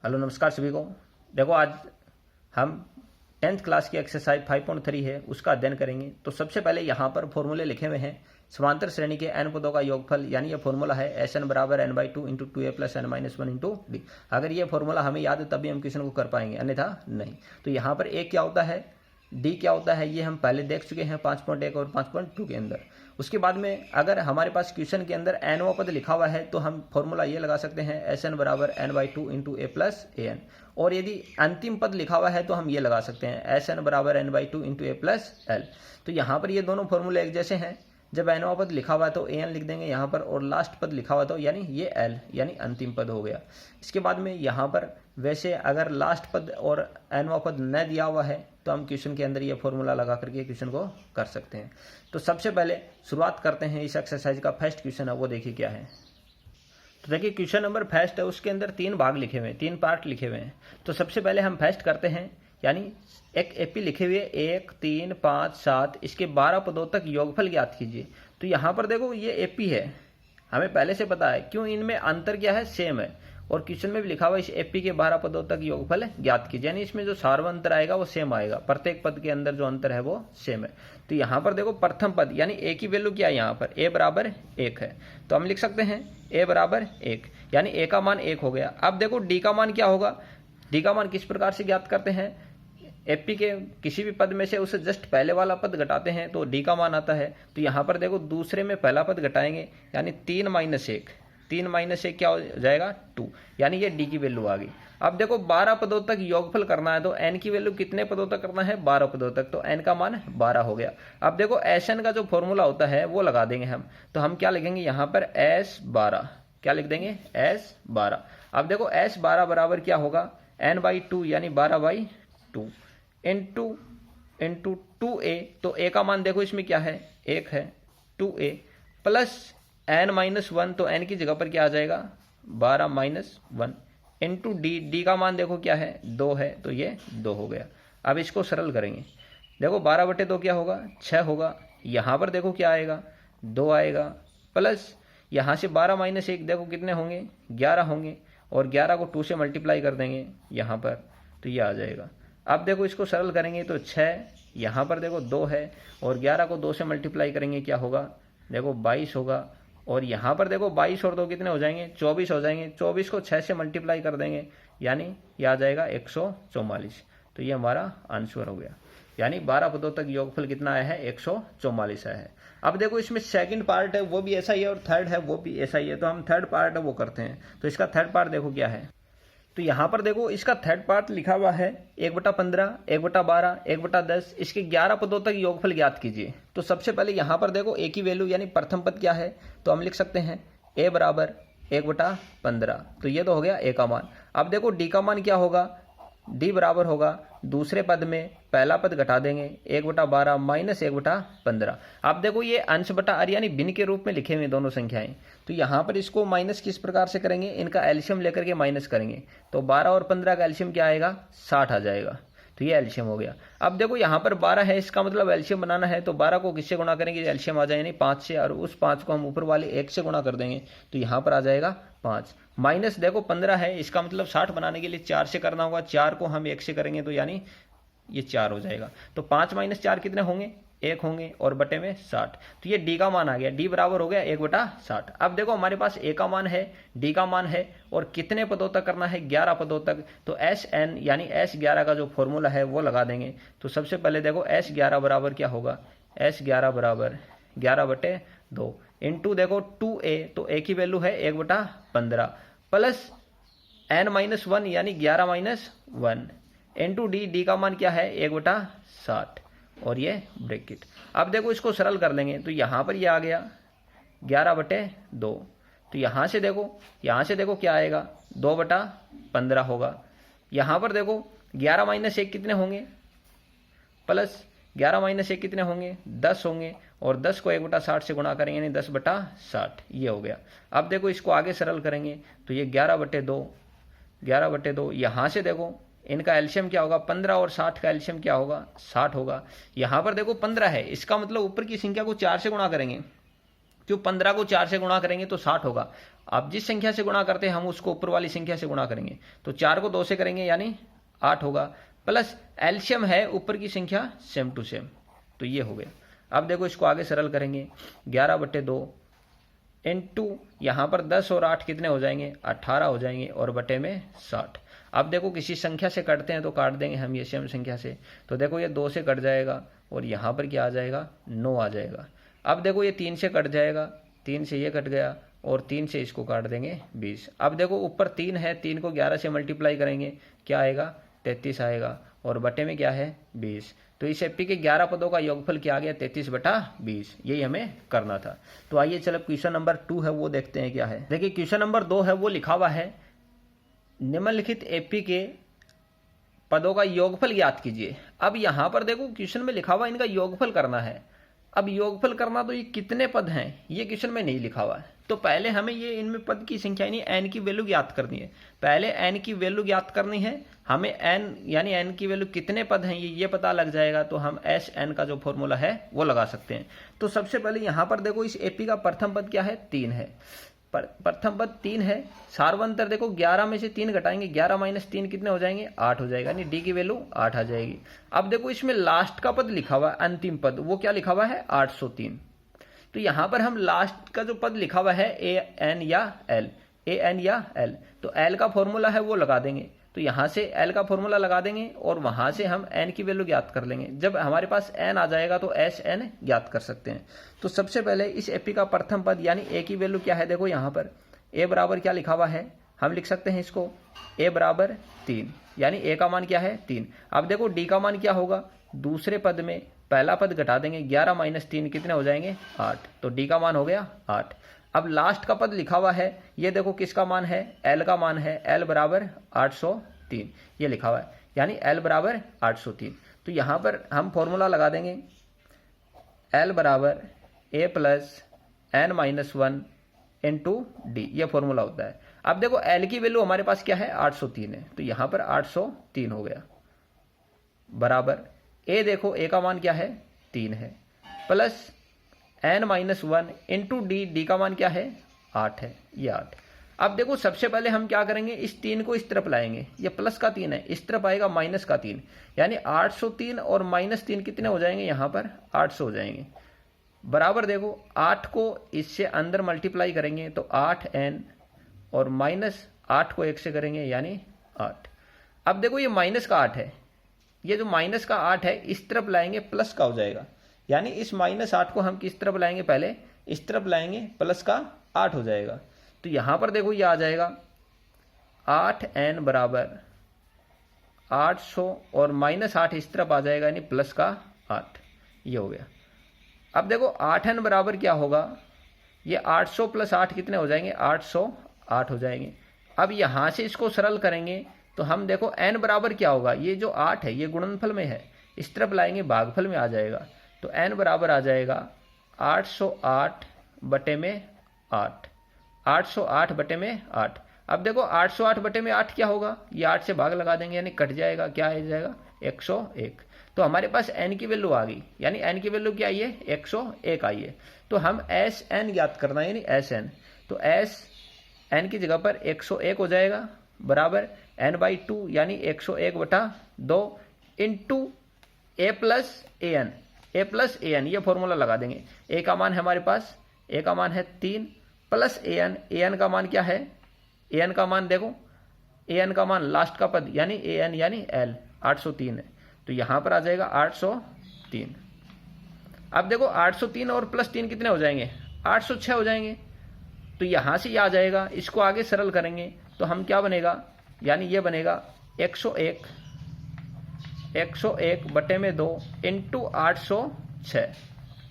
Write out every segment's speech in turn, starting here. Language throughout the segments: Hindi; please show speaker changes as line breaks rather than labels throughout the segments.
हेलो नमस्कार सभी को। देखो आज हम 10th क्लास की एक्सरसाइज 5.3 है उसका अध्ययन करेंगे। तो सबसे पहले यहाँ पर फॉर्मूले लिखे हुए हैं। समांतर श्रेणी के n पदों का योगफल यानी ये फॉर्मूला है Sn बराबर n/2 into 2a plus n minus 1 into D. अगर ये फॉर्मूला हमें याद है तभी हम क्वेश्चन को कर पाएंगे, अन्यथा नहीं। तो यहाँ पर a क्या होता है, डी क्या होता है, ये हम पहले देख चुके हैं 5.1 और 5.2 के अंदर। उसके बाद में अगर हमारे पास क्वेश्चन के अंदर nवां पद लिखा हुआ है तो हम फॉर्मूला ये लगा सकते हैं Sn बराबर n/2 into a plus an। और यदि अंतिम पद लिखा हुआ है तो हम ये लगा सकते हैं Sn बराबर n/2 into a plus l। तो यहाँ पर ये दोनों फॉर्मूले एक जैसे हैं। जब nवां पद लिखा हुआ है तो an लिख देंगे यहाँ पर, और लास्ट पद लिखा हुआ तो यानी ये l यानी अंतिम पद हो गया। इसके बाद में यहाँ पर वैसे अगर लास्ट पद और nवां पद न दिया हुआ है तो हम क्वेश्चन के अंदर ये फॉर्मूला लगा करके क्वेश्चन को कर सकते हैं। तो सबसे पहले शुरुआत करते हैं इस एक्सरसाइज का। फर्स्ट क्वेश्चन है वो देखिए क्या है। तो देखिए क्वेश्चन नंबर फर्स्ट है, उसके अंदर 3 भाग लिखे हुए हैं, 3 पार्ट लिखे हुए हैं। तो सबसे पहले हम फर्स्ट करते हैं, यानी एक एपी लिखे हुए 1 3 5 7 इसके 12 पदों तक योगफल ज्ञात कीजिए। तो यहाँ पर देखो ये एपी है, हमें पहले से पता है क्यों, इनमें अंतर क्या है, सेम है। और क्वेश्चन में भी लिखा हुआ है इस एपी के 12 पदों तक योगफल ज्ञात कीजिए, यानी इसमें जो सार्वत्रिक अंतर आएगा वो सेम आएगा, प्रत्येक पद के अंदर जो अंतर है वो सेम है। तो यहाँ पर देखो प्रथम पद यानी ए की वैल्यू क्या है, यहाँ पर ए बराबर 1 है, तो हम लिख सकते हैं ए बराबर 1, यानी ए का मान 1 हो गया। अब देखो डी का मान क्या होगा, डी का मान किस प्रकार से ज्ञात करते हैं, एपी के किसी भी पद में से उसे जस्ट पहले वाला पद घटाते हैं तो डी का मान आता है। तो यहाँ पर देखो दूसरे में पहला पद घटाएंगे यानी 3 माइनस 1, 3 माइनस 1 क्या हो जाएगा 2, यानी ये डी की वैल्यू आ गई। अब देखो 12 पदों तक योगफल करना है तो एन की वैल्यू कितने पदों तक करना है, 12 पदों तक, तो एन का मान 12 हो गया। अब देखो एसएन का जो फॉर्मूला होता है वो लगा देंगे हम, तो हम क्या लिखेंगे यहाँ पर S12, क्या लिख देंगे S12। अब देखो S12 बराबर क्या होगा n/2 यानी 12/2 इंटू 2a, तो a का मान देखो इसमें क्या है 1 है, 2a प्लस n माइनस 1, तो n की जगह पर क्या आ जाएगा 12 माइनस 1 इंटू डी, डी का मान देखो क्या है 2 है, तो ये 2 हो गया। अब इसको सरल करेंगे, देखो 12/2 क्या होगा 6 होगा, यहाँ पर देखो क्या आएगा 2 आएगा, प्लस यहाँ से 12 माइनस 1 देखो कितने होंगे 11 होंगे, और 11 को 2 से मल्टीप्लाई कर देंगे यहाँ पर, तो ये आ जाएगा। अब देखो इसको सरल करेंगे तो 6, यहाँ पर देखो 2 है, और 11 को 2 से मल्टीप्लाई करेंगे क्या होगा, देखो 22 होगा, और यहाँ पर देखो 22 और 2 कितने हो जाएंगे 24 हो जाएंगे, 24 को 6 से मल्टीप्लाई कर देंगे यानी ये आ जाएगा 144। तो ये हमारा आंसर हो गया, यानी 12 पदों तक योगफल कितना आया है 144 आया है। अब देखो इसमें सेकंड पार्ट है वो भी ऐसा ही है, और थर्ड है वो भी ऐसा ही है, तो हम थर्ड पार्ट है वो करते हैं। तो इसका थर्ड पार्ट देखो क्या है, तो यहाँ पर देखो इसका थर्ड पार्ट लिखा हुआ है 1/15, 1/12, 1/10 इसके 11 पदों तक योगफल ज्ञात कीजिए। तो सबसे पहले यहाँ पर देखो ए की वैल्यू यानी प्रथम पद क्या है, तो हम लिख सकते हैं ए बराबर 1/15, तो ये तो हो गया ए का मान। अब देखो डी का मान क्या होगा, डी बराबर होगा दूसरे पद में पहला पद घटा देंगे 1/12 माइनस 1/15। अब देखो ये अंश बटा आर यानी भिन्न के रूप में लिखे हुए दोनों संख्याएं, तो यहाँ पर इसको माइनस किस प्रकार से करेंगे, इनका एलसीएम लेकर के माइनस करेंगे, तो 12 और 15 का एलसीएम क्या आएगा 60 आ जाएगा, तो ये एलसीएम हो गया। अब देखो यहाँ पर 12 है, इसका मतलब एलसीएम बनाना है, तो 12 को किससे गुणा करेंगे एलसीएम आ जाए यानी 5 से, और उस 5 को हम ऊपर वाले 1 से गुणा कर देंगे, तो यहाँ पर आ जाएगा 5। माइनस देखो 15 है, इसका मतलब 60 बनाने के लिए 4 से करना होगा, 4 को हम 1 से करेंगे तो यानी ये 4 हो जाएगा। तो 5 माइनस 4 कितने होंगे 1 होंगे, और बटे में 60, तो ये डी का मान आ गया, डी बराबर हो गया 1/60। अब देखो हमारे पास ए का मान है, डी का मान है, और कितने पदों तक करना है 11 पदों तक, तो Sn यानी S11 का जो फॉर्मूला है वो लगा देंगे। तो सबसे पहले देखो S11 बराबर क्या होगा, S11 बराबर 11/2 इंटू देखो 2a, तो a की वैल्यू है 1/15 प्लस n माइनस 1 यानी 11 माइनस 1 इंटू डी, डी का मान क्या है 1/60, और ये ब्रैकेट। अब देखो इसको सरल कर लेंगे तो यहाँ पर ये आ गया 11/2, तो यहाँ से देखो क्या आएगा 2/15 होगा। यहाँ पर देखो 11 माइनस 1 कितने होंगे, प्लस 11 माइनस 1 कितने होंगे 10 होंगे, और 10 को 1/60 से गुणा करेंगे यानी 10/60, ये हो गया। अब देखो इसको आगे सरल करेंगे तो ये 11/2, यहाँ से देखो इनका एलसीएम क्या होगा 15 और 60 का एलसीएम क्या होगा 60 होगा। यहाँ पर देखो 15 है, इसका मतलब ऊपर की संख्या को 4 से गुणा करेंगे, क्यों 15 को 4 से गुणा करेंगे तो 60 होगा, आप जिस संख्या से गुणा करते हैं हम उसको ऊपर वाली संख्या से गुणा करेंगे। तो 4 को 2 से करेंगे यानी 8 होगा, प्लस एलसीएम है ऊपर की संख्या सेम टू सेम, तो ये हो गया। अब देखो इसको आगे सरल करेंगे, 11/2 इंटू यहाँ पर 10 और 8 कितने हो जाएंगे, 18 हो जाएंगे, और बटे में 60। अब देखो किसी संख्या से कटते हैं तो काट देंगे हम ये सेम संख्या से, तो देखो ये 2 से कट जाएगा और यहाँ पर क्या आ जाएगा, 9 आ जाएगा। अब देखो ये 3 से कट जाएगा, 3 से ये कट गया और 3 से इसको काट देंगे 20। अब देखो ऊपर 3 है, 3 को 11 से मल्टीप्लाई करेंगे, क्या आएगा, 33 आएगा, और बटे में क्या है, 20। तो इस एपी के 11 पदों का योगफल क्या आ गया, 33/20। यही हमें करना था। तो आइए चलो क्वेश्चन नंबर 2 है वो देखते हैं क्या है। देखिए क्वेश्चन नंबर 2 है वो लिखा हुआ है, निम्नलिखित एपी के पदों का योगफल ज्ञात कीजिए। अब यहां पर देखो क्वेश्चन में लिखा हुआ इनका योगफल करना है। अब योगफल करना तो ये कितने पद हैं ये क्वेश्चन में नहीं लिखा हुआ है, तो पहले हमें ये इनमें पद की संख्या यानी एन की वैल्यू ज्ञात करनी है। पहले एन की वैल्यू ज्ञात करनी है हमें, एन यानी एन की वैल्यू कितने पद हैं ये पता लग जाएगा, तो हम एस एन का जो फॉर्मूला है वो लगा सकते हैं। तो सबसे पहले यहां पर देखो इस एपी का प्रथम पद क्या है, 3 है, प्रथम पद 3 है। सार्वंतर देखो 11 में से 3 घटाएंगे, 11 - 3 कितने हो जाएंगे, 8 हो जाएगा, यानी डी की वैल्यू 8 आ जाएगी। अब देखो इसमें लास्ट का पद लिखा हुआ है, अंतिम पद, वो क्या लिखा हुआ है, 803। तो यहां पर हम लास्ट का जो पद लिखा हुआ है ए एन या एल, ए एन या एल, तो एल का फॉर्मूला है वो लगा देंगे। तो यहां से एल का फॉर्मूला लगा देंगे और वहां से हम एन की वैल्यू ज्ञात कर लेंगे। जब हमारे पास एन आ जाएगा तो एस एन ज्ञात कर सकते हैं। तो सबसे पहले इस एपी का प्रथम पद यानी ए की वैल्यू क्या है, देखो यहां पर ए बराबर क्या लिखा हुआ है, हम लिख सकते हैं इसको ए बराबर 3, यानी ए का मान क्या है, 3। अब देखो डी का मान क्या होगा, दूसरे पद में पहला पद घटा देंगे, 11 - 3 कितने हो जाएंगे, 8, तो डी का मान हो गया 8। अब लास्ट का पद लिखा हुआ है, ये देखो किसका मान है, एल का मान है, एल बराबर 803 ये लिखा हुआ है, यानी एल बराबर 803। तो यहां पर हम फॉर्मूला लगा देंगे, एल बराबर ए प्लस एन -1 इंटू डी, ये फॉर्मूला होता है। अब देखो एल की वैल्यू हमारे पास क्या है, 803 है, तो यहां पर 803 हो गया, बराबर ए देखो ए का मान क्या है, 3 है, plus n - 1 into D, D का मान क्या है, 8 है, ये 8। अब देखो सबसे पहले हम क्या करेंगे, इस 3 को इस तरफ लाएंगे, ये प्लस का 3 है, इस तरफ आएगा माइनस का 3, यानी 803 और -3 कितने हो जाएंगे, यहां पर 800 हो जाएंगे, बराबर देखो 8 को इससे अंदर मल्टीप्लाई करेंगे तो 8n और -8 को 1 से करेंगे यानी 8। अब देखो ये माइनस का 8 है, ये जो माइनस का 8 है इस तरफ लाएंगे प्लस का हो जाएगा, यानी इस -8 को हम किस तरफ लाएंगे, पहले इस तरफ लाएंगे, प्लस का 8 हो जाएगा। तो यहां पर देखो ये आ जाएगा 8n बराबर 800 और -8 इस तरफ आ जाएगा, यानी प्लस का 8, ये हो गया। अब देखो 8n बराबर क्या होगा, ये 800 + 8 कितने हो जाएंगे, 808 हो जाएंगे। अब यहां से इसको सरल करेंगे तो हम देखो n बराबर क्या होगा, ये जो 8 है ये गुणनफल में है, इस तरफ लाएंगे भागफल में आ जाएगा, तो n बराबर आ जाएगा 808 बटे में 8, 808 बटे में 8। अब देखो 808 बटे में 8 क्या होगा, ये 8 से भाग लगा देंगे यानी कट जाएगा, क्या आ जाएगा, 101। तो हमारे पास n की वैल्यू आ गई, यानी n की वैल्यू क्या आई है, 101 आई है। तो हम एस एन ज्ञात करना है, यानी एस एन, तो एस एन की जगह पर 101 हो जाएगा, बराबर n/2 यानी 101/2 into A plus A N, ये फॉर्मूला लगा देंगे। ए का मान है हमारे पास, ए का मान है 3 प्लस ए एन का मान क्या है, ए एन का मान देखो, ए एन का मान लास्ट का पद यानी ए एन यानी एल 803 है, तो यहां पर आ जाएगा 803। अब देखो 803 और +3 कितने हो जाएंगे, 806 हो जाएंगे। तो यहां से ये आ जाएगा, इसको आगे सरल करेंगे तो हम क्या बनेगा, यानी ये बनेगा 101 बटे में 2 इंटू 806,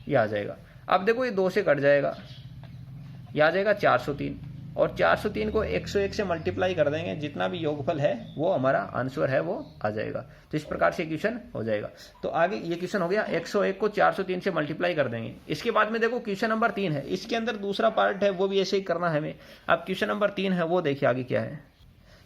ये आ जाएगा। अब देखो ये 2 से कट जाएगा, ये आ जाएगा 403, और 403 को 101 से मल्टीप्लाई कर देंगे, जितना भी योगफल है वो हमारा आंसर है वो आ जाएगा। तो इस प्रकार से क्वेश्चन हो जाएगा। तो आगे ये क्वेश्चन हो गया, 101 को 403 से मल्टीप्लाई कर देंगे। इसके बाद में देखो क्वेश्चन नंबर 3 है, इसके अंदर दूसरा पार्ट है वो भी ऐसे ही करना है हमें। अब क्वेश्चन नंबर 3 है वो देखिए आगे क्या है।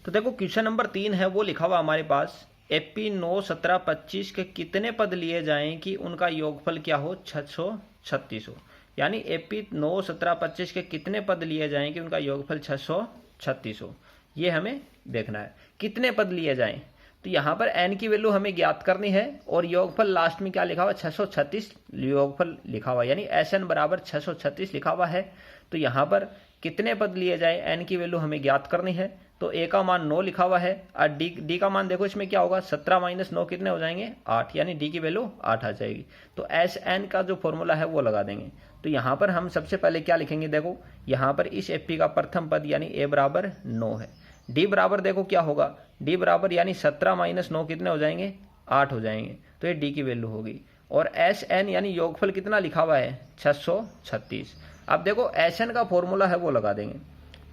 तो देखो क्वेश्चन नंबर 3 है वो लिखा हुआ हमारे पास, एपी 9, 17, 25 के कितने पद लिए जाएं कि उनका योगफल क्या हो, 636 हो। यानी एपी 9, 17, 25 के कितने पद लिए जाएं कि उनका योगफल 636 हो, ये हमें देखना है। कितने पद लिए जाएं, तो यहाँ पर n की वैल्यू हमें ज्ञात करनी है और योगफल लास्ट में क्या लिखा हुआ, 636 योगफल लिखा हुआ, यानी Sn बराबर 636 लिखा हुआ है। तो यहाँ पर कितने पद लिए जाए, n की वैल्यू हमें ज्ञात करनी है। तो a का मान 9 लिखा हुआ है और d का मान देखो इसमें क्या होगा, 17 - 9 कितने हो जाएंगे, 8, यानी d की वैल्यू 8 आ जाएगी। तो Sn का जो फॉर्मूला है वो लगा देंगे। तो यहाँ पर हम सबसे पहले क्या लिखेंगे, देखो यहाँ पर इस एपी का प्रथम पद यानी a बराबर 9 है। d बराबर देखो क्या होगा, d बराबर यानी 17 - 9 कितने हो जाएंगे, 8 हो जाएंगे। तो ये d की वैल्यू होगी। और Sn यानी योगफल कितना लिखा हुआ है, 636। अब देखो Sn का फॉर्मूला है वो लगा देंगे।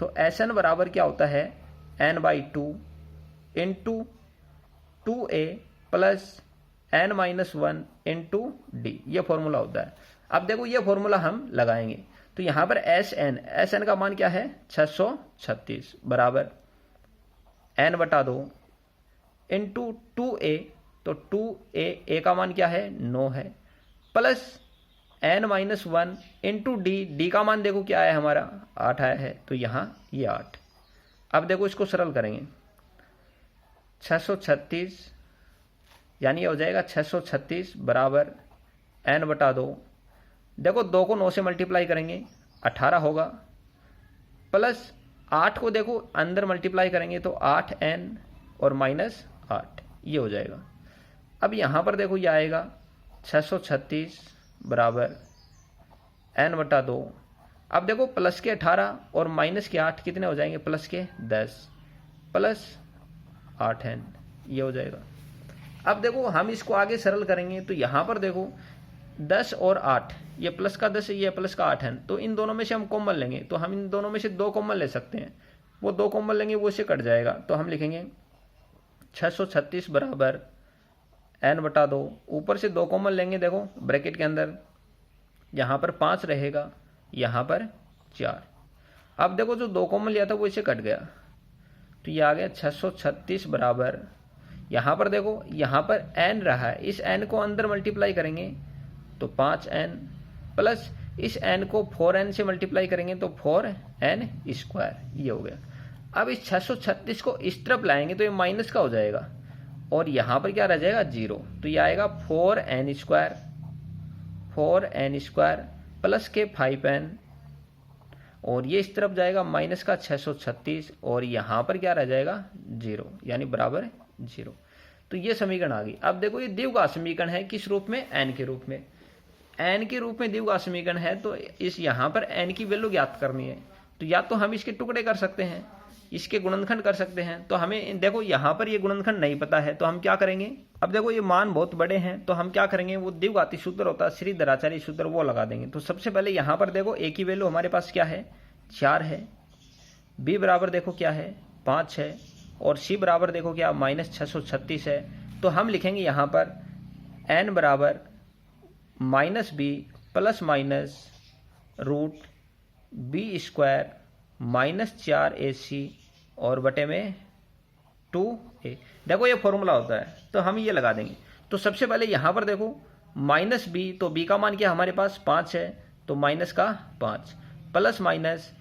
तो Sn बराबर क्या होता है, n/2 into 2a plus n-1 into d, ये फॉर्मूला होता है। अब देखो ये फॉर्मूला हम लगाएंगे। तो यहाँ पर Sn का मान क्या है, 636 बराबर n/2 इंटू 2a, तो 2a का मान क्या है, 9 है, प्लस n-1 इंटू d का मान देखो क्या है हमारा, 8 आया है। तो यहाँ ये 8। अब देखो इसको सरल करेंगे, 636 यानी ये हो जाएगा 636 बराबर n/2। देखो 2 को 9 से मल्टीप्लाई करेंगे 18 होगा, प्लस 8 को देखो अंदर मल्टीप्लाई करेंगे तो 8n और -8, ये हो जाएगा। अब यहाँ पर देखो ये आएगा 636 बराबर n/2। अब देखो प्लस के 18 और माइनस के 8 कितने हो जाएंगे, प्लस के 10 प्लस 8n, ये हो जाएगा। अब देखो हम इसको आगे सरल करेंगे। तो यहाँ पर देखो 10 और 8, ये प्लस का 10 ये प्लस का 8n, तो इन दोनों में से हम कॉमन लेंगे। तो हम इन दोनों में से 2 कॉमन ले सकते हैं, वो 2 कॉमन लेंगे वो इससे कट जाएगा। तो हम लिखेंगे 636 बराबर n/2, ऊपर से 2 कॉमन लेंगे, देखो ब्रैकेट के अंदर यहाँ पर 5 रहेगा, यहाँ पर 4। अब देखो जो 2 कॉमन लिया था वो इसे कट गया, तो ये आ गया 636 बराबर, यहाँ पर देखो यहाँ पर n रहा है, इस n को अंदर मल्टीप्लाई करेंगे तो 5n, प्लस इस n को 4n से मल्टीप्लाई करेंगे तो 4n², ये हो गया। अब इस 636 को इस तरफ लाएंगे तो ये माइनस का हो जाएगा और यहाँ पर क्या रह जाएगा, 0। तो ये आएगा 4n² प्लस के 5n, और ये इस तरफ जाएगा माइनस का 636 और यहाँ पर क्या रह जाएगा, 0, यानी बराबर 0। तो ये समीकरण आ गई। अब देखो ये द्विघात समीकरण है, किस रूप में, n के रूप में। n के रूप में द्विघात समीकरण है, तो इस यहाँ पर n की वैल्यू ज्ञात करनी है। तो या तो हम इसके टुकड़े कर सकते हैं, इसके गुणनखंड कर सकते हैं। तो हमें देखो यहाँ पर ये गुणनखंड नहीं पता है, तो हम क्या करेंगे, अब देखो ये मान बहुत बड़े हैं, तो हम क्या करेंगे, वो द्विघाती सूत्र होता है, श्रीधराचार्य सूत्र, वो लगा देंगे। तो सबसे पहले यहाँ पर देखो a की वैल्यू हमारे पास क्या है, 4 है, b बराबर देखो क्या है, 5 है, और c बराबर देखो क्या, -636 है। तो हम लिखेंगे यहाँ पर n बराबर -b plus minus √b² -4ac और बटे में 2a। देखो ये फॉर्मूला होता है, तो हम ये लगा देंगे। तो सबसे पहले यहाँ पर देखो -b, तो b का मान क्या हमारे पास 5 है, तो माइनस का 5 प्लस माइनस,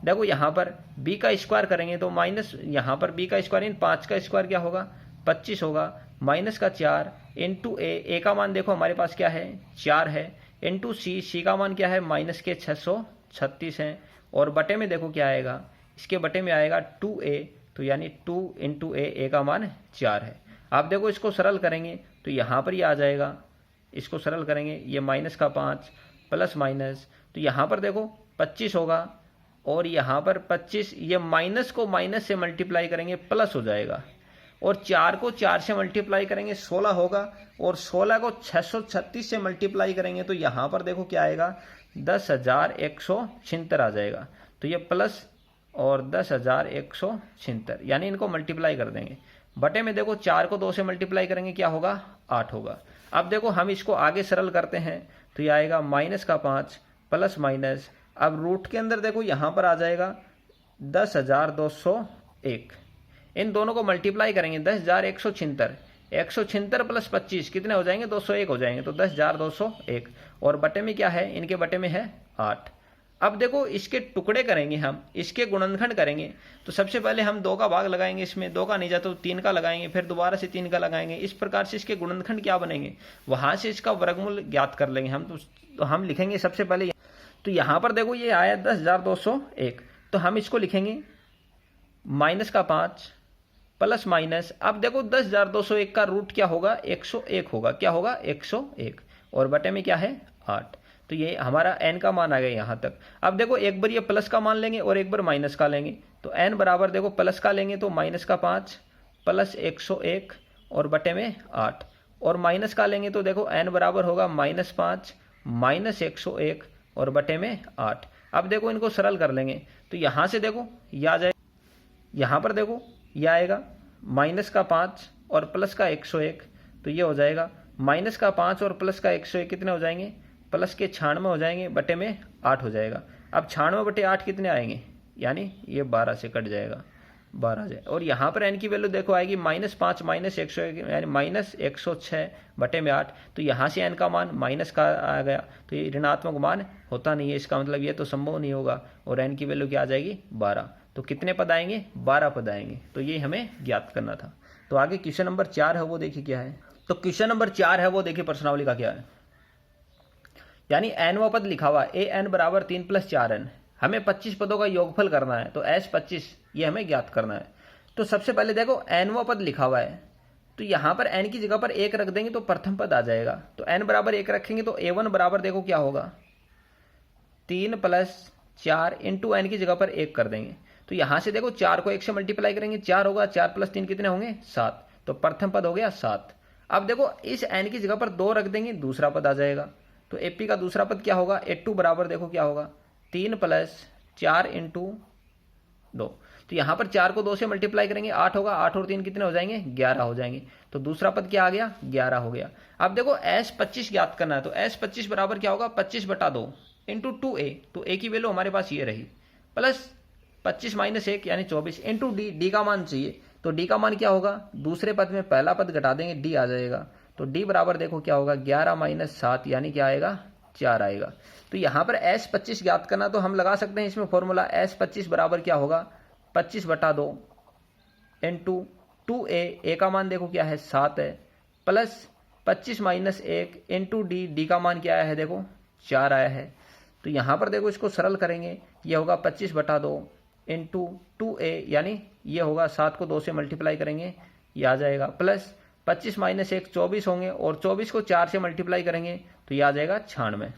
देखो यहाँ पर b का स्क्वायर करेंगे तो माइनस, यहाँ पर b का स्क्वायर इन 5 का स्क्वायर क्या होगा, 25 होगा, माइनस का 4 इंटू a का मान देखो हमारे पास क्या है, 4 है, इंटू c का मान क्या है, माइनस के 636 है, और बटे में देखो क्या आएगा, इसके बटे में आएगा 2a, तो यानी 2 इंटू a का मान 4 है। आप देखो इसको सरल करेंगे तो यहाँ पर ये आ जाएगा, इसको सरल करेंगे, ये माइनस का 5 प्लस माइनस, तो यहाँ पर देखो 25 होगा, और यहाँ पर 25, ये माइनस को माइनस से मल्टीप्लाई करेंगे प्लस हो जाएगा, और 4 को 4 से मल्टीप्लाई करेंगे 16 होगा, और 16 को 636 से मल्टीप्लाई करेंगे तो यहाँ पर देखो क्या आएगा, 10,176 आ जाएगा। तो ये प्लस और 10,176, यानी इनको मल्टीप्लाई कर देंगे। बटे में देखो 4 को 2 से मल्टीप्लाई करेंगे क्या होगा, 8 होगा। अब देखो हम इसको आगे सरल करते हैं, तो ये आएगा माइनस का 5 प्लस माइनस, अब रूट के अंदर देखो यहाँ पर आ जाएगा 10,201, इन दोनों को मल्टीप्लाई करेंगे 10,176, 176 प्लस 25 कितने हो जाएंगे, 201 हो जाएंगे, तो 10,201, और बटे में क्या है, इनके बटे में है 8। अब देखो इसके टुकड़े करेंगे हम, इसके गुणनखंड करेंगे। तो सबसे पहले हम 2 का भाग लगाएंगे, इसमें 2 का नहीं जाता तो 3 का लगाएंगे, फिर दोबारा से 3 का लगाएंगे। इस प्रकार से इसके गुणनखंड क्या बनेंगे, वहां से इसका वर्गमूल ज्ञात कर लेंगे हम। तो हम लिखेंगे सबसे पहले, तो यहां पर देखो ये आया 10,201, तो हम इसको लिखेंगे -5 प्लस माइनस। अब देखो 10,201 का रूट क्या होगा, 101 होगा। क्या होगा, 101, और बटे में क्या है 8। तो ये हमारा n का मान आ गया यहां तक। अब देखो एक बार ये प्लस का मान लेंगे और एक बार माइनस का लेंगे। तो n बराबर देखो प्लस का लेंगे तो -5 प्लस 101 और बटे में 8, और माइनस का लेंगे तो देखो n बराबर होगा -5 माइनस 101 और बटे में 8। अब देखो इनको सरल कर लेंगे तो यहां से देखो ये आ जाए, यहां पर देखो ये आएगा -5 और प्लस का 101, तो ये हो जाएगा -5 और प्लस का 101 कितने हो जाएंगे, प्लस के 96 हो जाएंगे, बटे में 8 हो जाएगा। अब 96 बटे 8 कितने आएंगे, यानी ये 12 से कट जाएगा, 12 जाए। और यहाँ पर n की वैल्यू देखो आएगी -5 माइनस 101 यानी -106 बटे में 8। तो यहाँ से n का मान माइनस का आ गया, तो ये ऋणात्मक मान होता नहीं है, इसका मतलब ये तो संभव नहीं होगा। और n की वैल्यू क्या आ जाएगी 12। तो कितने पद आएंगे, 12 पद आएंगे। तो ये हमें ज्ञात करना था। तो आगे क्वेश्चन नंबर 4 है, वो देखिए क्या है। तो क्वेश्चन नंबर 4 है, वो देखिए प्रश्नावली का क्या है। यानी nवां पद लिखा हुआ an बराबर 3 + 4n, हमें 25 पदों का योगफल करना है। तो s25 ये हमें ज्ञात करना है। तो सबसे पहले देखो nवां पद लिखा हुआ है, तो यहां पर n की जगह पर 1 रख देंगे तो प्रथम पद आ जाएगा। तो n बराबर 1 रखेंगे तो a1 बराबर देखो क्या होगा, 3 + 4 इंटू n की जगह पर 1 कर देंगे। तो यहां से देखो 4 को 1 से मल्टीप्लाई करेंगे, 4 होगा, 4 + 3 कितने होंगे 7, तो प्रथम पद हो गया 7। अब देखो इस n की जगह पर 2 रख देंगे, दूसरा पद आ जाएगा। तो एपी का दूसरा पद क्या होगा, A2 बराबर देखो क्या होगा, 3 + 4 इंटू 2। तो यहां पर 4 को 2 से मल्टीप्लाई करेंगे, 8 होगा, 8 और 3 कितने हो जाएंगे 11 हो जाएंगे। तो दूसरा पद क्या आ गया 11 हो गया। अब देखो S25 ज्ञात करना है, तो S25 बराबर क्या होगा 25 बटा 2 इंटू 2a। तो a की वैल्यू हमारे पास ये रही, प्लस 25 माइनस 1 यानी 24 इंटू डी का मान चाहिए। तो डी का मान क्या होगा, दूसरे पद में पहला पद घटा देंगे, डी आ जाएगा। तो डी बराबर देखो क्या होगा 11 - 7 यानी क्या आएगा 4 आएगा। तो यहां पर S25 ज्ञात करना, तो हम लगा सकते हैं इसमें फॉर्मूला S25 बराबर क्या होगा 25 बटा 2 इंटू 2a का मान देखो क्या है 7 है, प्लस 25 माइनस 1 इंटू डी का मान क्या आया है देखो 4 आया है। तो यहां पर देखो इसको सरल करेंगे, ये होगा 25 बटा 2 इंटू 2a यानी ये होगा 7 को 2 से मल्टीप्लाई करेंगे, ये आ जाएगा, प्लस 25 माइनस 1 24 होंगे, और 24 को 4 से मल्टीप्लाई करेंगे तो ये आ जाएगा 96।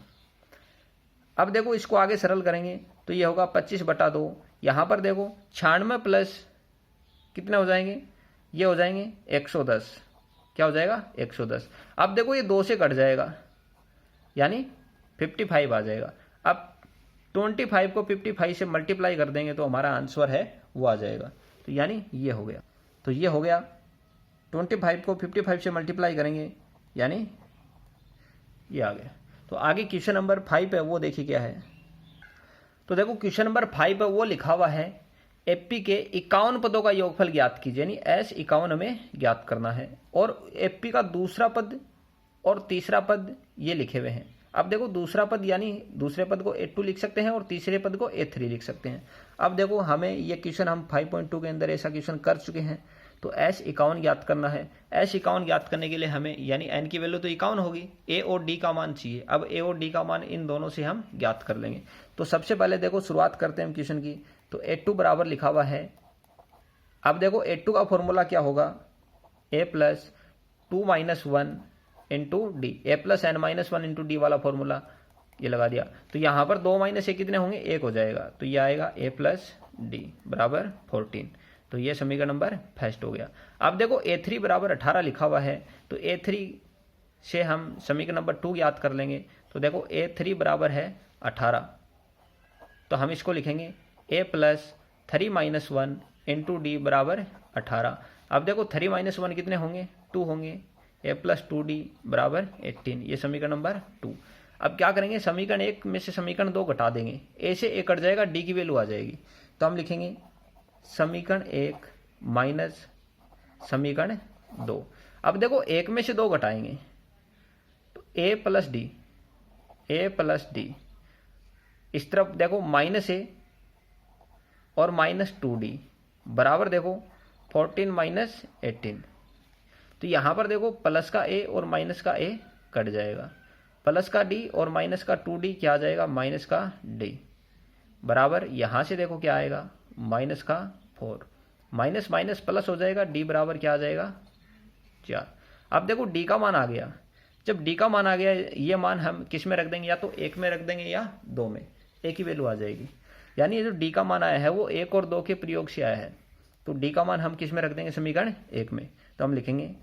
अब देखो इसको आगे सरल करेंगे तो ये होगा 25 बटा 2, यहां पर देखो 96 प्लस कितने हो जाएंगे, ये हो जाएंगे 110। क्या हो जाएगा 110। अब देखो ये 2 से कट जाएगा यानी 55 आ जाएगा। अब 25 को 55 से मल्टीप्लाई कर देंगे तो हमारा आंसर है वो आ जाएगा। तो यानी ये हो गया, तो ये हो गया 25 को 55 से मल्टीप्लाई करेंगे यानी ये आ गया। तो आगे क्वेश्चन नंबर 5 है, वो देखिए क्या है। तो देखो क्वेश्चन नंबर 5 है, वो लिखा हुआ है एपी के 51 पदों का योगफल ज्ञात कीजिए, यानी S51 में ज्ञात करना है। और एपी का दूसरा पद और तीसरा पद ये लिखे हुए हैं। अब देखो दूसरा पद यानी दूसरे पद को A2 लिख सकते हैं और तीसरे पद को A3 लिख सकते हैं। अब देखो हमें ये क्वेश्चन हम 5.2 के अंदर ऐसा क्वेश्चन कर चुके हैं। तो S51 ज्ञात करना है। S51 ज्ञात करने के लिए हमें यानी n की वैल्यू तो 51 होगी, a और d का मान चाहिए। अब a और d का मान इन दोनों से हम ज्ञात कर लेंगे। तो सबसे पहले देखो शुरुआत करते हैं क्वेश्चन की। तो A2 बराबर लिखा हुआ है, अब देखो A2 का फॉर्मूला क्या होगा, a + 2 - 1 into D, a + n - 1 into D वाला फॉर्मूला ये लगा दिया। तो यहां पर 2 - 1 कितने होंगे 1 हो जाएगा। तो ये आएगा a + d बराबर 14। तो ये समीकरण नंबर फर्स्ट हो गया। अब देखो A3 बराबर 18 लिखा हुआ है, तो A3 से हम समीकरण नंबर 2 याद कर लेंगे। तो देखो A3 बराबर है 18, तो हम इसको लिखेंगे a + 3 - 1 इंटू डी बराबर 18। अब देखो 3 - 1 कितने होंगे 2 होंगे, a + 2d बराबर 18। ये समीकरण नंबर 2। अब क्या करेंगे, समीकरण 1 में से समीकरण 2 घटा देंगे, a से a कट जाएगा, d की वैल्यू आ जाएगी। तो हम लिखेंगे समीकरण 1 माइनस समीकरण 2। अब देखो 1 में से 2 घटाएंगे तो a + d इस तरफ देखो -a और -2d बराबर देखो 14 - 18। तो यहां पर देखो प्लस का a और माइनस का a कट जाएगा, प्लस का d और माइनस का 2d क्या आ जाएगा, माइनस का d बराबर यहां से देखो क्या आएगा, माइनस का 4, माइनस माइनस प्लस हो जाएगा, d बराबर क्या आ जाएगा 4। अब देखो d का मान आ गया, जब d का मान आ गया ये मान हम किस में रख देंगे, या तो 1 में रख देंगे या 2 में, एक ही वैल्यू आ जाएगी। यानी ये जो d का मान आया है वो 1 और 2 के प्रयोग से आया है, तो d का मान हम किस में रख देंगे, समीकरण 1 में। तो हम लिखेंगे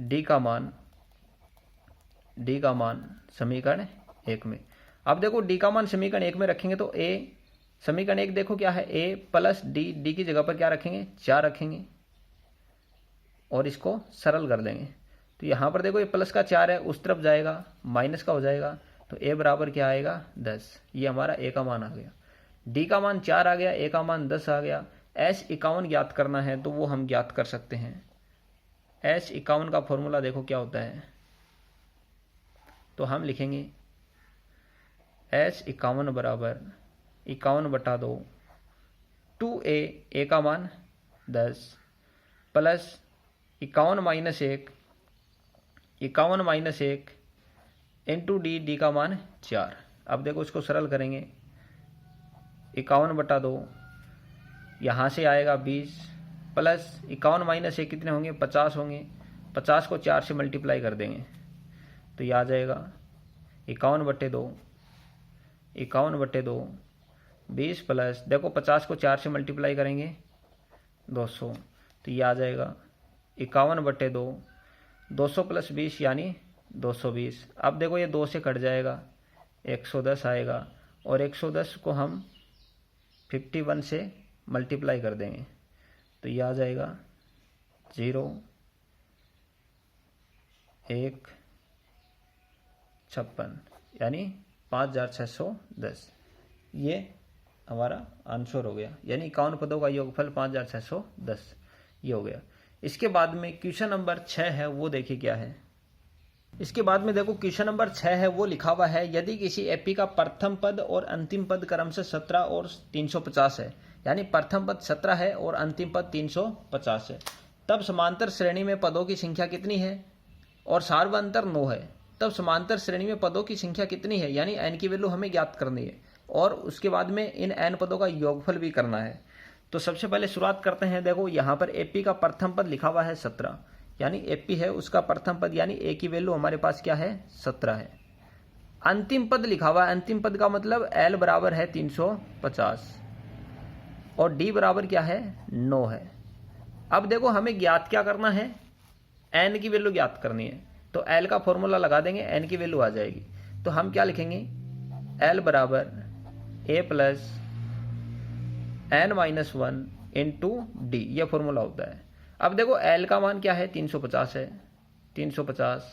d का मान समीकरण 1 में। अब देखो d का मान समीकरण 1 में रखेंगे तो a समीकरण 1 देखो क्या है, a प्लस d की जगह पर क्या रखेंगे, 4 रखेंगे और इसको सरल कर देंगे। तो यहां पर देखो ये प्लस का 4 है, उस तरफ जाएगा माइनस का हो जाएगा, तो a बराबर क्या आएगा 10। ये हमारा a का मान आ गया, d का मान 4 आ गया, a का मान 10 आ गया। S51 ज्ञात करना है तो वो हम ज्ञात कर सकते हैं। S51 का फॉर्मूला देखो क्या होता है, तो हम लिखेंगे S51 बराबर 51/2 2a, a का मान 10 प्लस 51 - 1 इंटू d का मान 4। अब देखो इसको सरल करेंगे, 51/2 यहाँ से आएगा 20 प्लस 51 - 1 कितने होंगे, 50 होंगे, 50 को 4 से मल्टीप्लाई कर देंगे तो यह आ जाएगा 51/2 20 प्लस देखो 50 को 4 से मल्टीप्लाई करेंगे 200, तो यह आ जाएगा 51/2 200 प्लस 20 यानी 220। अब देखो ये 2 से कट जाएगा 110 आएगा, और 110 को हम 51 से मल्टीप्लाई कर देंगे तो यह आ जाएगा 0 1 56 यानी 5610। ये हमारा आंसर हो गया, यानी 51 पदों का योगफल 5610 ये हो गया। इसके बाद में क्वेश्चन नंबर 6 है, वो देखिए क्या है। इसके बाद में देखो क्वेश्चन नंबर 6 है, वो लिखा हुआ है यदि किसी एपी का प्रथम पद और अंतिम पद क्रम से 17 और 350 है, यानी प्रथम पद 17 है और अंतिम पद 350 है, तब समांतर श्रेणी में पदों की संख्या कितनी है, और सार्वअंतर 9 है, तब समांतर श्रेणी में पदों की संख्या कितनी है, यानी n की वैल्यू हमें ज्ञात करनी है, और उसके बाद में इन n पदों का योगफल भी करना है। तो सबसे पहले शुरुआत करते हैं। देखो यहाँ पर एपी का प्रथम पद लिखा हुआ है 17, यानी एपी है उसका प्रथम पद, यानी ए की वैल्यू हमारे पास क्या है 17 है। अंतिम पद लिखा हुआ है, अंतिम पद का मतलब एल बराबर है 350 और डी बराबर क्या है 9 है। अब देखो हमें ज्ञात क्या करना है, एन की वैल्यू ज्ञात करनी है, तो एल का फॉर्मूला लगा देंगे, एन की वैल्यू आ जाएगी। तो हम क्या लिखेंगे, एल बराबर ए प्लस n-1 इंटू डी, यह फॉर्मूला होता है। अब देखो एल का मान क्या है 350 है, 350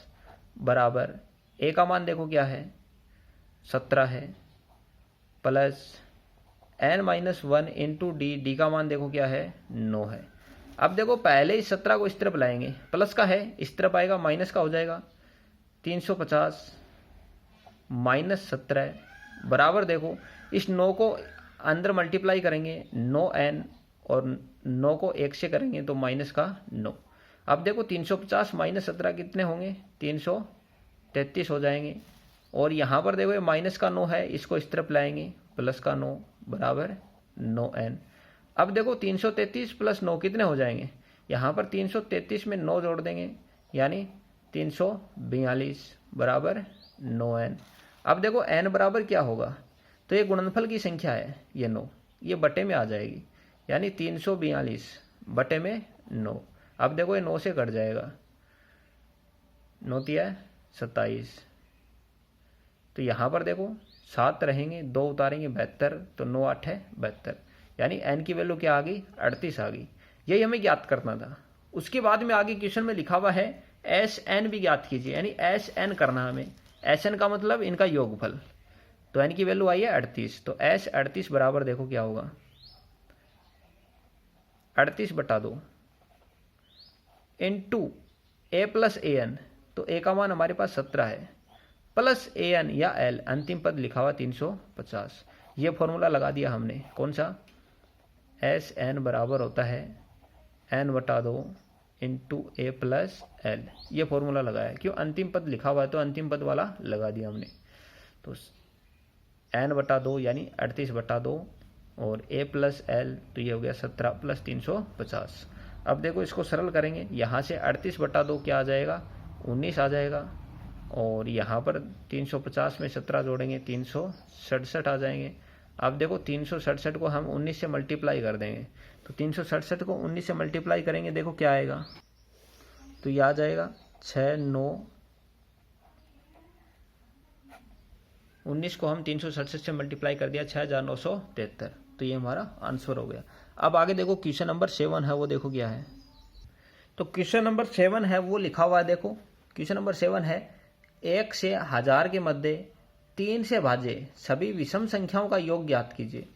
बराबर ए का मान देखो क्या है 17 है, plus n-1 into D, D का मान देखो क्या है 9 है। अब देखो पहले ही 17 को इस तरफ लाएंगे, प्लस का है इस तरफ आएगा, माइनस का हो जाएगा 350 माइनस 17 बराबर देखो इस 9 को अंदर मल्टीप्लाई करेंगे 9n और 9 को 1 से करेंगे तो माइनस का 9। अब देखो 350 माइनस 17 कितने होंगे 333 हो जाएंगे, और यहाँ पर देखो ये माइनस का 9 है, इसको इस तरफ लाएंगे प्लस का 9 बराबर 9n। अब देखो 333 प्लस 9 कितने हो जाएंगे, यहाँ पर 333 में 9 जोड़ देंगे यानी 342 बराबर 9n। अब देखो n बराबर क्या होगा, तो ये गुणनफल की संख्या है, ये 9 ये बटे में आ जाएगी, यानी 342 बटे में 9। अब देखो ये 9 से कट जाएगा, 9 तिया 27, तो यहाँ पर देखो 7 रहेंगे, 2 उतारेंगे 72, तो 9 8 है 72, यानी n की वैल्यू क्या आ गई 38 आ गई। यही हमें ज्ञात करना था। उसके बाद में आगे क्वेश्चन में लिखा हुआ है एस एन भी ज्ञात कीजिए, यानी एस एन करना हमें। एस एन का मतलब इनका योगफल, तो n की वैल्यू आई है 38, तो s 38 बराबर देखो क्या होगा 38/2 into A plus A N, तो ए का मान हमारे पास 17 है, प्लस an या l, अंतिम पद लिखा हुआ 350। ये फॉर्मूला लगा दिया हमने, कौन सा, एस एन बराबर होता है n/2 इंटू ए प्लस एल। ये फॉर्मूला लगाया, क्यों, अंतिम पद लिखा हुआ है तो अंतिम पद वाला लगा दिया हमने। तो n/2 यानी 38/2 और a प्लस एल, तो ये हो गया 17 प्लस 350। अब देखो इसको सरल करेंगे, यहाँ से 38/2 क्या आ जाएगा, 19 आ जाएगा, और यहाँ पर 350 में 17 जोड़ेंगे 367 आ जाएंगे। अब देखो 367 को हम 19 से मल्टीप्लाई कर देंगे, तो 367 को 19 से मल्टीप्लाई करेंगे, देखो क्या आएगा, तो ये आ जाएगा 6 9, 19 को हम 367 से मल्टीप्लाई कर दिया, 6973, तो ये हमारा आंसर हो गया। अब आगे देखो क्वेश्चन नंबर 7 है, वो देखो क्या है। तो क्वेश्चन नंबर 7 है, वो लिखा हुआ है, देखो क्वेश्चन नंबर 7 है, 1 से 1000 के मध्य 3 से भाज्य सभी विषम संख्याओं का योग ज्ञात कीजिए।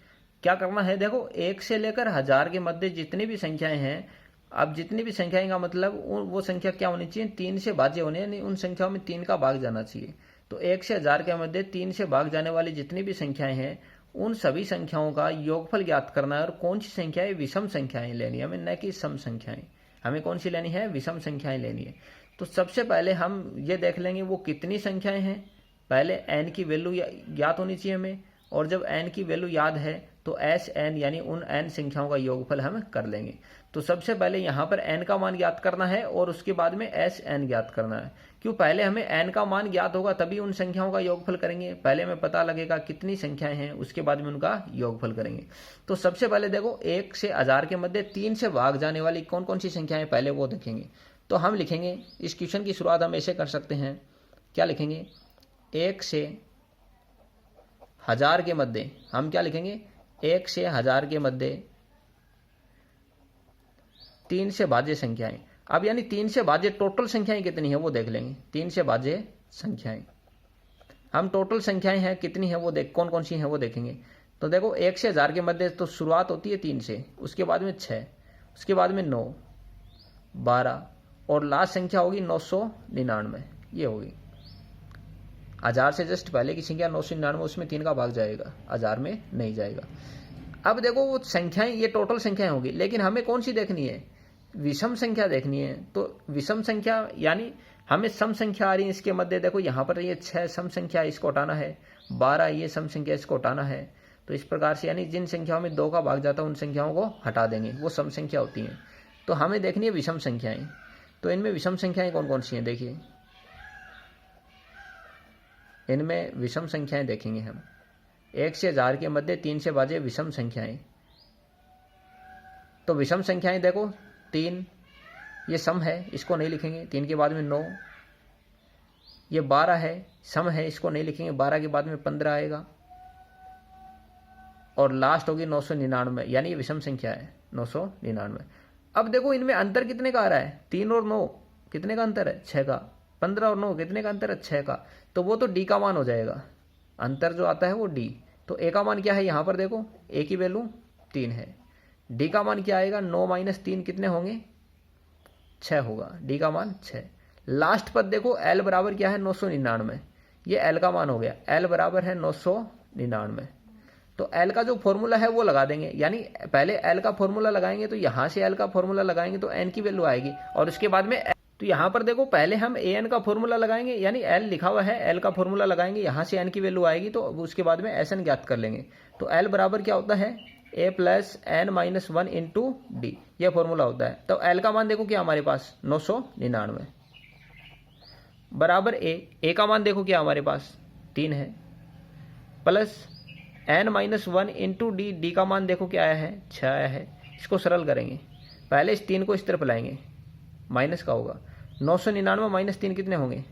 क्या करना है, देखो 1 से लेकर 1000 के मध्य जितनी भी संख्याएं हैं, अब जितनी भी संख्याएं का मतलब वो संख्या क्या होनी चाहिए, 3 से भाज्य होने, यानी उन संख्याओं में 3 का भाग जाना चाहिए। तो 1 से 1000 के मध्य 3 से भाग जाने वाली जितनी भी संख्याएं हैं, उन सभी संख्याओं का योगफल ज्ञात करना है, और कौन सी संख्याएं, विषम संख्याएं लेनी है हमें, न कि सम संख्याएं। हमें कौन सी लेनी है, विषम संख्याएं लेनी है। तो सबसे पहले हम ये देख लेंगे वो कितनी संख्याएं हैं। पहले n की वैल्यू ज्ञात होनी चाहिए हमें, और जब n की वैल्यू याद है तो एस एन यानी उन n संख्याओं का योगफल हम कर लेंगे। तो सबसे पहले यहाँ पर n का मान ज्ञात करना है, और उसके बाद में एस एन ज्ञात करना है। क्यों, पहले हमें n का मान ज्ञात होगा तभी उन संख्याओं का योगफल करेंगे। पहले हमें पता लगेगा कितनी संख्याएं हैं, उसके बाद में उनका योगफल करेंगे। तो सबसे पहले देखो 1 से 1000 के मध्य 3 से भाग जाने वाली कौन कौन सी संख्याएं, पहले वो देखेंगे। तो हम लिखेंगे, इस क्वेश्चन की शुरुआत हम ऐसे कर सकते हैं, क्या लिखेंगे, 1 से 1000 के मध्य हम क्या लिखेंगे, 1 से 1000 के मध्य 3 से भाज्य संख्याएं। अब यानी 3 से भाज्य टोटल संख्याएं कितनी है वो देख लेंगे। 3 से भाज्य संख्याएं, हम टोटल संख्याएं हैं कितनी है वो कौन कौन सी हैं वो देखेंगे। तो देखो 1 से 1000 के मध्य तो शुरुआत होती है 3 से, उसके बाद में 6, उसके बाद में 9, 12, और लास्ट संख्या होगी 999, ये होगी। 1000 से जस्ट पहले की संख्या 999, उसमें 3 का भाग जाएगा, 1000 में नहीं जाएगा। अब देखो वो संख्याएं, ये टोटल संख्याएं होगी, लेकिन हमें कौन सी देखनी है, विषम संख्या देखनी है। तो विषम संख्या यानी हमें सम संख्या आ रही है इसके मध्य, देखो यहाँ पर ये 6 सम संख्या, इसको हटाना है, 12 ये सम संख्या, इसको हटाना है। तो इस प्रकार से यानी जिन संख्याओं में 2 का भाग जाता है उन संख्याओं को हटा देंगे, वो सम संख्या होती हैं। तो हमें देखनी है विषम संख्याएं। तो इनमें विषम संख्याएं कौन कौन सी हैं, देखिए इनमें विषम संख्याएं देखेंगे हम। 1 से 1000 के मध्य 3 से भाज्य विषम संख्याएं। तो विषम संख्याएं देखो 3, ये सम है, इसको नहीं लिखेंगे। 3 के बाद में 9, ये 12 है, सम है, इसको नहीं लिखेंगे। 12 के बाद में 15 आएगा, और लास्ट होगी 999, यानी ये विषम संख्या है 999। अब देखो इनमें अंतर कितने का आ रहा है, 3 और 9 कितने का अंतर है, 6 का। 15 और 9 कितने का अंतर है, 6 का। तो वो तो डी का मान हो जाएगा, अंतर जो आता है वो डी। तो ए का मान क्या है, यहाँ पर देखो ए की वैल्यू 3 है, डी का मान क्या आएगा, 9 - 3 कितने होंगे, 6 होगा, डी का मान 6। लास्ट पद देखो एल बराबर क्या है, 999, ये एल का मान हो गया, एल बराबर है 999। तो एल का जो फॉर्मूला है वो लगा देंगे, यानी पहले एल का फॉर्मूला लगाएंगे, तो यहां से एल का फॉर्मूला लगाएंगे तो एन की वैल्यू आएगी, और उसके बाद में तो यहां पर देखो पहले हम ए एन का फॉर्मूला लगाएंगे, यानी एल लिखा हुआ है, एल का फॉर्मूला लगाएंगे, यहां से एन की वैल्यू आएगी, तो उसके बाद में एस एन ज्ञात कर लेंगे। तो एल बराबर क्या होता है, A plus N minus 1 into D, यह फॉर्मूला होता है। तो एल का मान देखो क्या हमारे पास 999 बराबर ए का मान देखो क्या हमारे पास 3 है, plus N minus 1 into D, D का मान देखो क्या आया है, 6 आया है। इसको सरल करेंगे, पहले इस 3 को इस तरफ लाएंगे, माइनस का होगा, 999 माइनस 3 कितने होंगे,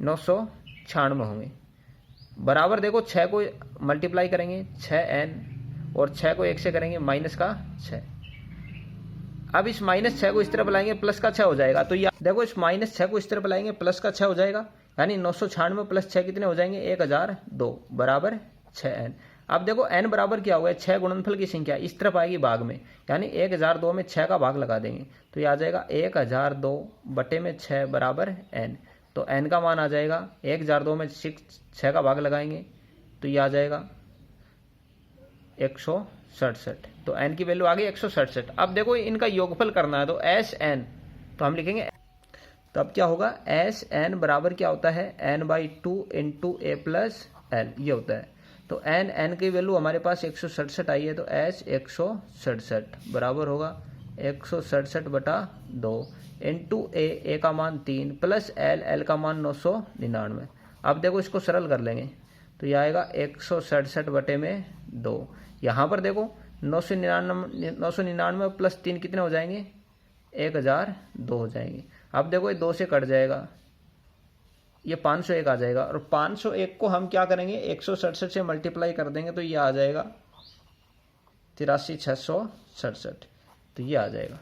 996 होंगे। बराबर देखो 6 को मल्टीप्लाई करेंगे, 6n, और 6 को 1 से करेंगे, माइनस का 6। अब इस -6 को इस तरफ लाएंगे, प्लस का 6 हो जाएगा। तो ये देखो इस -6 को इस तरफ लाएंगे, प्लस का 6 हो जाएगा, यानी 996 प्लस 6 कितने हो जाएंगे, 1002 बराबर 6n। अब देखो n बराबर क्या होगा, 6 गुणनफल की संख्या इस तरफ आएगी भाग में, यानी 1002 में 6 का भाग लगा देंगे, तो ये आ जाएगा 1002 बटे में 6 बराबर n। तो n का मान आ जाएगा 1002 में 6 का भाग लगाएंगे तो ये आ जाएगा 167। तो n की वैल्यू आ गई 167। अब देखो इनका योगफल करना है तो एस एन, तो हम लिखेंगे, तो अब क्या होगा, एस एन बराबर क्या होता है, n/2 इंटू ए प्लस एल, ये होता है। तो n की वैल्यू हमारे पास 167 आई है, तो एस 167 बराबर होगा 167/2 इंटू ए का मान 3 प्लस एल का मान 999। अब देखो इसको सरल कर लेंगे तो यह आएगा 167/2। यहाँ पर देखो 999 प्लस 3 कितने हो जाएंगे, 1002 हो जाएंगे। अब देखो ये 2 से कट जाएगा, ये 501 आ जाएगा, और 501 को हम क्या करेंगे 167 से मल्टीप्लाई कर देंगे तो ये आ जाएगा 83,667, तो ये आ जाएगा।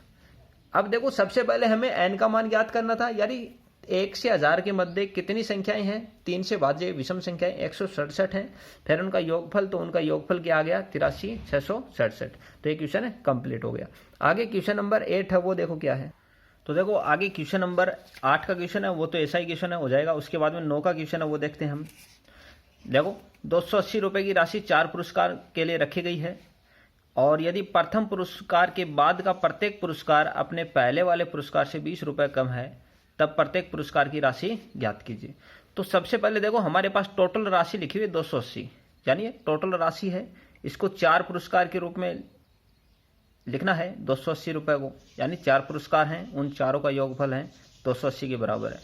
अब देखो सबसे पहले हमें n का मान ज्ञात करना था, यानी 1 से 1000 के मध्य कितनी संख्याएं हैं, 3 से भाज्य विषम संख्याएं 167 हैं, फिर उनका योगफल, तो उनका योगफल क्या आ गया 83,667। तो ये क्वेश्चन कंप्लीट हो गया। आगे क्वेश्चन नंबर 8 है, वो देखो क्या है। तो देखो आगे क्वेश्चन नंबर 8 का क्वेश्चन है, वो तो ऐसा ही क्वेश्चन है, हो जाएगा। उसके बाद में 9 का क्वेश्चन है, वो देखते हैं हम। देखो 280 रुपए की राशि 4 पुरस्कार के लिए रखी गई है, और यदि प्रथम पुरस्कार के बाद का प्रत्येक पुरस्कार अपने पहले वाले पुरस्कार से 20 रुपए कम है, तब प्रत्येक पुरस्कार की राशि ज्ञात कीजिए। तो सबसे पहले देखो हमारे पास टोटल राशि लिखी हुई है 280, यानी ये टोटल राशि है, इसको 4 पुरस्कार के रूप में लिखना है 280 रुपए को, यानी 4 पुरस्कार हैं, उन चारों का योगफल है 280 के बराबर है।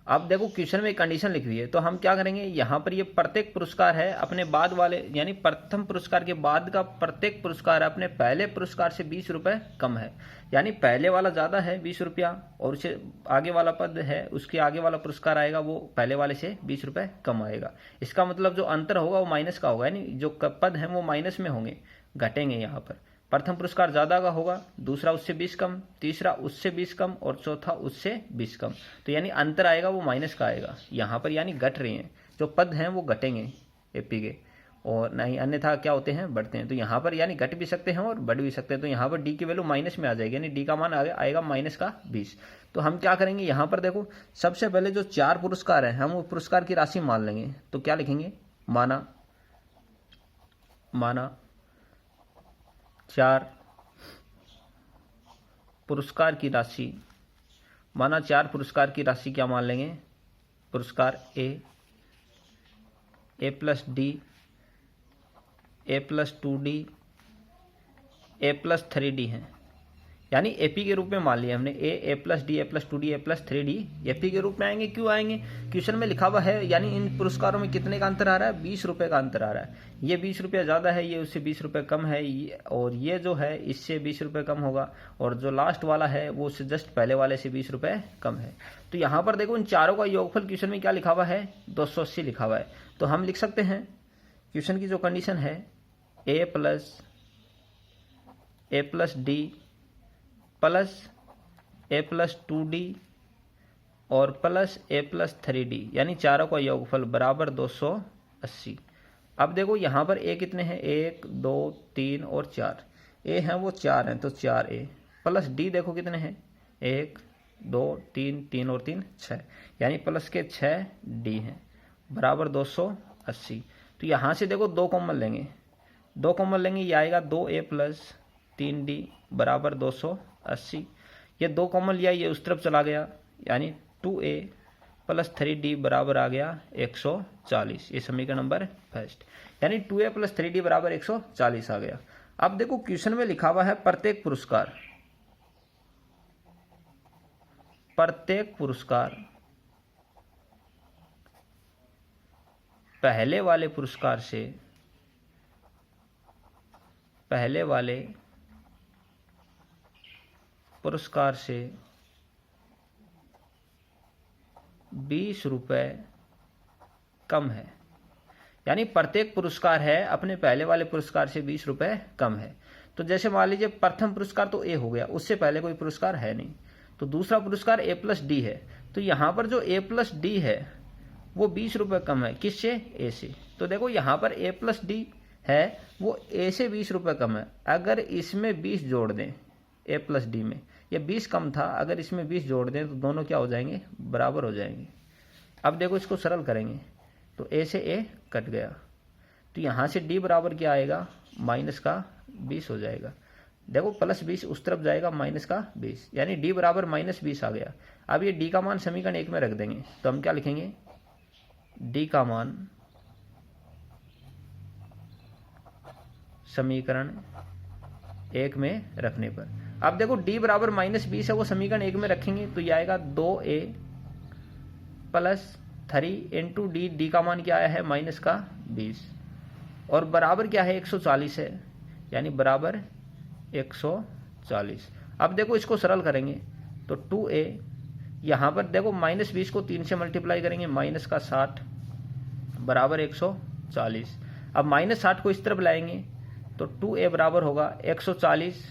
अब देखो क्वेश्चन में कंडीशन लिखी हुई है, तो हम क्या करेंगे, यहाँ पर ये प्रत्येक पुरस्कार है अपने बाद वाले, यानी प्रथम पुरस्कार के बाद का प्रत्येक पुरस्कार अपने पहले पुरस्कार से 20 रुपए कम है, यानी पहले वाला ज्यादा है 20 रुपया, और उससे आगे वाला पद है, उसके आगे वाला पुरस्कार आएगा वो पहले वाले से 20 रुपए कम आएगा। इसका मतलब जो अंतर होगा वो माइनस का होगा, यानी जो पद है वो माइनस में होंगे, घटेंगे। यहाँ पर प्रथम पुरस्कार ज्यादा का होगा, दूसरा उससे 20 कम, तीसरा उससे 20 कम, और चौथा उससे 20 कम, तो यानी अंतर आएगा वो माइनस का आएगा यहाँ पर, यानी घट रहे हैं जो पद हैं वो घटेंगे एपी के, और नहीं अन्यथा क्या होते हैं, बढ़ते हैं। तो यहाँ पर यानी घट भी सकते हैं और बढ़ भी सकते हैं, तो यहाँ पर डी की वैल्यू माइनस में आ जाएगी, यानी डी का मान आएगा -20। तो हम क्या करेंगे, यहाँ पर देखो सबसे पहले जो 4 पुरस्कार है हम वो पुरस्कार की राशि मान लेंगे। तो क्या लिखेंगे, माना 4 पुरस्कार की राशि, माना 4 पुरस्कार की राशि क्या मान लेंगे, पुरस्कार ए प्लस डी, ए प्लस 2D, ए प्लस 3D है, यानी एपी के रूप में मान लिया हमने, ए प्लस डी, ए प्लस 2D, ए प्लस 3D एपी के रूप में आएंगे। क्यों आएंगे, क्वेश्चन में लिखा हुआ है, यानी इन पुरस्कारों में कितने का अंतर आ रहा है, 20 रुपए का अंतर आ रहा है। ये 20 रुपया ज़्यादा है, ये उससे 20 रुपये कम है, और ये जो है इससे 20 रुपये कम होगा, और जो लास्ट वाला है वो उससे जस्ट पहले वाले से 20 रुपये कम है। तो यहाँ पर देखो इन चारों का योगफल क्वेश्चन में क्या लिखा हुआ है, 280 लिखा हुआ है। तो हम लिख सकते हैं क्वेश्चन की जो कंडीशन है, A plus D plus A plus 2D और प्लस ए प्लस 3D, यानी चारों का योगफल बराबर 280। अब देखो यहाँ पर ए कितने हैं, 1 2 3 और 4, ए हैं वो 4 हैं, तो 4A प्लस डी देखो कितने हैं, 1 2 3 3 और 3 6, यानी प्लस के 6D हैं बराबर 280। तो यहाँ से देखो 2 कॉमन लेंगे, 2 कॉमन लेंगे, ये आएगा 2A प्लस 3D बराबर 280। ये 2 कॉमन लिया, ये उस तरफ चला गया, यानी 2A प्लस 3D बराबर आ गया 140। ये समीकरण नंबर फर्स्ट, यानी 2A प्लस 3D बराबर 140 आ गया। अब देखो क्वेश्चन में लिखा हुआ है प्रत्येक पुरस्कार पहले वाले पुरस्कार से 20 रुपए कम है, यानी प्रत्येक पुरस्कार है अपने पहले वाले पुरस्कार से 20 रुपए कम है। तो जैसे मान लीजिए प्रथम पुरस्कार तो ए हो गया, उससे पहले कोई पुरस्कार है नहीं, तो दूसरा पुरस्कार ए प्लस डी है, तो यहाँ पर जो ए प्लस डी है वो 20 रुपए कम है, किससे, ए से। तो देखो यहाँ पर ए प्लस डी है वो ए से 20 रुपए कम है, अगर इसमें 20 जोड़ दें ए प्लस डी में, ये 20 कम था, अगर इसमें 20 जोड़ दें तो दोनों क्या हो जाएंगे, बराबर हो जाएंगे। अब देखो इसको सरल करेंगे तो ए से ए कट गया, तो यहाँ से डी बराबर क्या आएगा, माइनस का 20 हो जाएगा। देखो प्लस 20 उस तरफ जाएगा, माइनस का 20, यानी डी बराबर माइनस 20 आ गया। अब ये डी का मान समीकरण 1 में रख देंगे, तो हम क्या लिखेंगे, डी का मान समीकरण 1 में रखने पर, अब देखो डी बराबर माइनस 20 है, वो समीकरण 1 में रखेंगे तो ये आएगा 2a plus 3 into D, D का मान क्या आया है, माइनस का 20, और बराबर क्या है, 140 है, यानी बराबर 140। अब देखो इसको सरल करेंगे तो 2a, यहाँ पर देखो माइनस 20 को 3 से मल्टीप्लाई करेंगे, माइनस का 60 बराबर 140। अब माइनस 60 को इस तरफ लाएंगे तो 2a बराबर होगा 140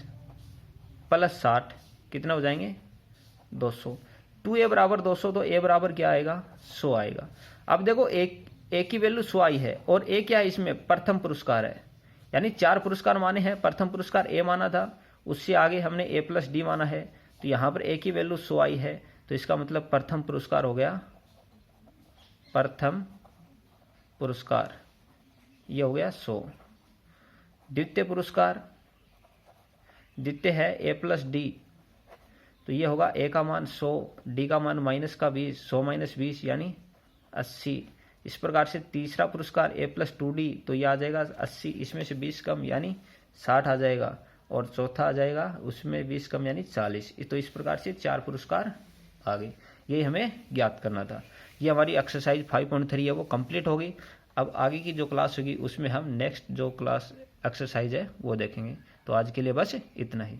प्लस 60, कितना हो जाएंगे, 200। 2a बराबर 200, तो a बराबर क्या आएगा, 100 आएगा। अब देखो a की वैल्यू 100 आई है, और a क्या है, इसमें प्रथम पुरस्कार है, यानी 4 पुरस्कार माने हैं, प्रथम पुरस्कार a माना था, उससे आगे हमने a प्लस डी माना है, तो यहाँ पर a की वैल्यू 100 आई है, तो इसका मतलब प्रथम पुरस्कार हो गया, प्रथम पुरस्कार ये हो गया 100। द्वितीय पुरस्कार, द्वितीय है a प्लस डी, तो ये होगा a का मान 100, d का मान माइनस का 20, 100 माइनस 20 यानी 80। इस प्रकार से तीसरा पुरस्कार a प्लस 2d, तो ये आ जाएगा 80, इसमें से 20 कम यानी 60 आ जाएगा, और चौथा आ जाएगा उसमें 20 कम यानी 40। तो इस प्रकार से 4 पुरस्कार आ गए, ये हमें ज्ञात करना था। ये हमारी एक्सरसाइज 5.3 है वो कंप्लीट होगी। अब आगे की जो क्लास होगी उसमें हम नेक्स्ट जो क्लास एक्सरसाइज है वो देखेंगे। तो आज के लिए बस इतना ही।